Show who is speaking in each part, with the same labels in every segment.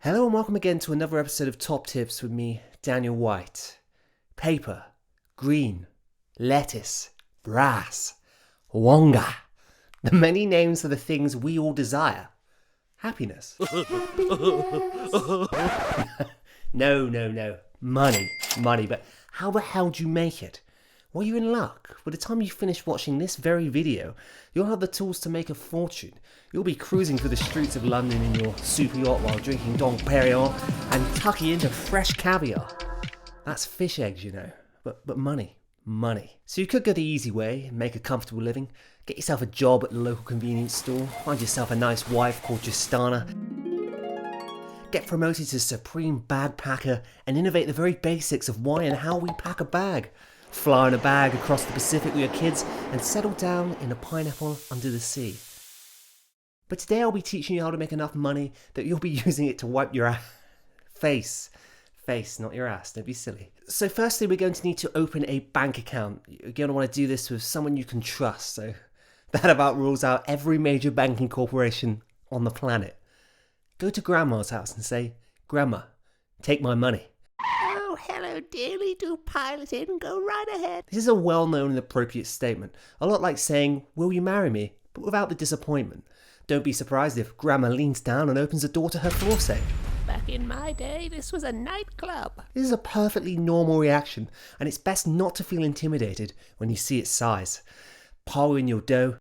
Speaker 1: Hello and welcome again to another episode of Top Tips with me, Daniel White. Paper, green, lettuce, brass, wonga. The many names for the things we all desire. Happiness. No. Money. But how the hell do you make it? Well, you're in luck. By the time you finish watching this very video, you'll have the tools to make a fortune. You'll be cruising through the streets of London in your super yacht while drinking Dom Perignon and tucking into fresh caviar. That's fish eggs, you know. But money. So you could go the easy way and make a comfortable living. Get yourself a job at the local convenience store. Find yourself a nice wife called Justana. Get promoted to supreme bagpacker and innovate the very basics of why and how we pack a bag. Fly in a bag across the Pacific with your kids and settle down in a pineapple under the sea. But today I'll be teaching you how to make enough money that you'll be using it to wipe your face, not your ass, don't be silly. So firstly, we're going to need to open a bank account. You're going to want to do this with someone you can trust, so that about rules out every major banking corporation on the planet. Go to Grandma's house and say, "Grandma, take my money."
Speaker 2: "Oh, hello, dearly, do pile it in, go right ahead."
Speaker 1: This is a well-known and appropriate statement, a lot like saying, "Will you marry me?" but without the disappointment. Don't be surprised if Grandma leans down and opens the door to her floor safe.
Speaker 2: Back in my day, this was a nightclub.
Speaker 1: This is a perfectly normal reaction, and it's best not to feel intimidated when you see its size. Pile in your dough,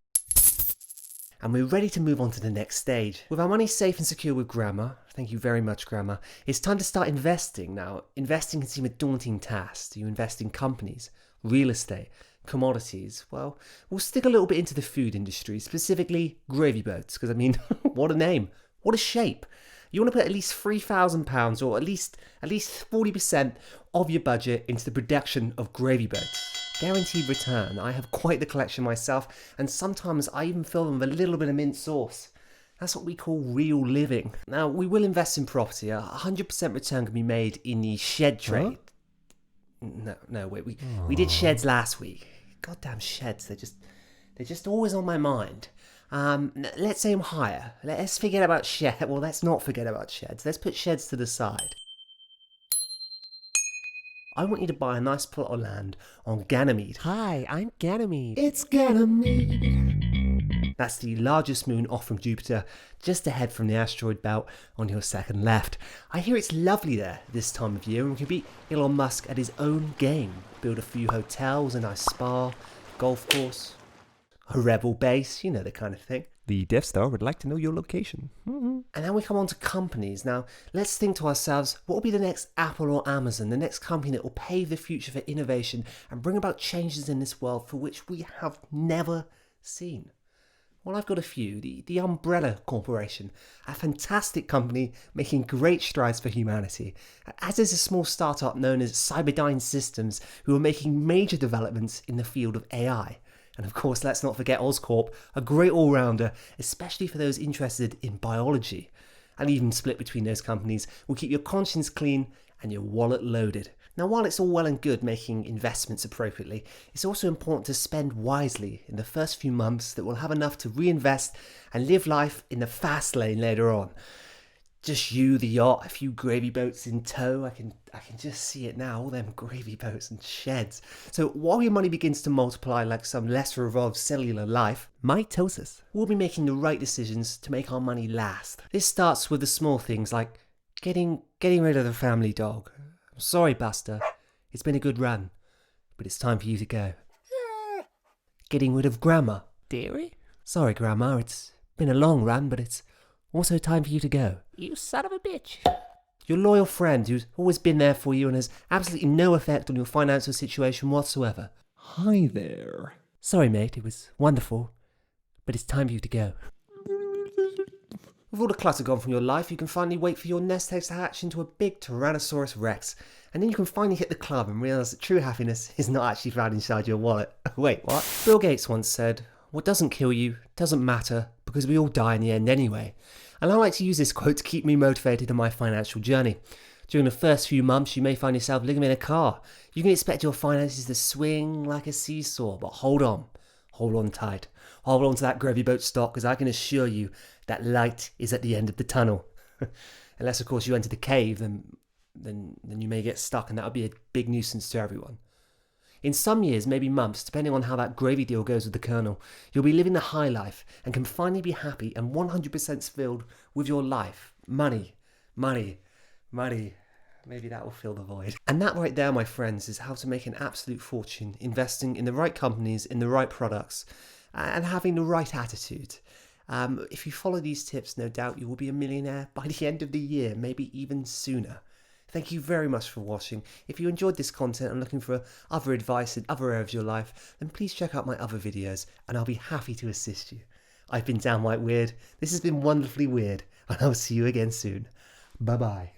Speaker 1: and we're ready to move on to the next stage. With our money safe and secure with Grandma, thank you very much, Grandma, it's time to start investing. Now, investing can seem a daunting task. Do you invest in companies, real estate, commodities? Well, we'll stick a little bit into the food industry, specifically gravy boats, because I mean, what a name, what a shape. You want to put at least £3,000 or at least 40% of your budget into the production of gravy boats. Guaranteed return. I have quite the collection myself, and sometimes I even fill them with a little bit of mint sauce. That's what we call real living. Now, we will invest in property. 100% return can be made in the shed trade. Huh? No, wait. We did sheds last week. Goddamn sheds. They're just always on my mind. Let's aim higher. Let's forget about sheds. Well, let's not forget about sheds. Let's put sheds to the side. I want you to buy a nice plot of land on Ganymede.
Speaker 2: Hi, I'm Ganymede.
Speaker 1: It's Ganymede. That's the largest moon off from Jupiter, just ahead from the asteroid belt on your second left. I hear it's lovely there this time of year and we can beat Elon Musk at his own game. Build a few hotels, a nice spa, golf course, a rebel base, you know the kind of thing.
Speaker 3: The Death Star would like to know your location.
Speaker 1: And then we come on to companies. Now, let's think to ourselves, what will be the next Apple or Amazon, the next company that will pave the future for innovation and bring about changes in this world for which we have never seen? Well, I've got a few. The Umbrella Corporation, a fantastic company making great strides for humanity, as is a small startup known as CYBERDYNE Systems, who are making major developments in the field of AI. And of course, let's not forget OSCORP, a great all-rounder, especially for those interested in biology. And even split between those companies will keep your conscience clean and your wallet loaded. Now, while it's all well and good making investments appropriately, it's also important to spend wisely in the first few months that we'll have enough to reinvest and live life in the fast lane later on. Just you, the yacht, a few gravy boats in tow. I can just see it now, all them gravy boats and sheds. So while your money begins to multiply like some lesser evolved cellular life, mitosis, we'll be making the right decisions to make our money last. This starts with the small things like getting rid of the family dog. I'm sorry, Buster. It's been a good run, but it's time for you to go. Getting rid of Grandma.
Speaker 2: Dearie?
Speaker 1: Sorry, Grandma. It's been a long run, but it's also time for you to go.
Speaker 2: You son of a bitch.
Speaker 1: Your loyal friend who's always been there for you and has absolutely no effect on your financial situation whatsoever.
Speaker 3: Hi there.
Speaker 1: Sorry, mate. It was wonderful, but it's time for you to go. With all the clutter gone from your life, you can finally wait for your nest egg to hatch into a big Tyrannosaurus Rex. And then you can finally hit the club and realise that true happiness is not actually found inside your wallet. Wait, what? Bill Gates once said, "What doesn't kill you doesn't matter because we all die in the end anyway." And I like to use this quote to keep me motivated on my financial journey. During the first few months, you may find yourself living in a car. You can expect your finances to swing like a seesaw, but hold on tight. Hold on to that gravy boat stock, because I can assure you that light is at the end of the tunnel. Unless, of course, you enter the cave, then you may get stuck, and that would be a big nuisance to everyone. In some years, maybe months, depending on how that gravy deal goes with the Colonel, you'll be living the high life and can finally be happy and 100% filled with your life. Money. Maybe that will fill the void. And that right there, my friends, is how to make an absolute fortune, investing in the right companies, in the right products, and having the right attitude. If you follow these tips, no doubt you will be a millionaire by the end of the year, maybe even sooner. Thank you very much for watching. If you enjoyed this content and looking for other advice in other areas of your life, then please check out my other videos and I'll be happy to assist you. I've been Danwhiteweird. This has been wonderfully weird, and I'll see you again soon. Bye bye.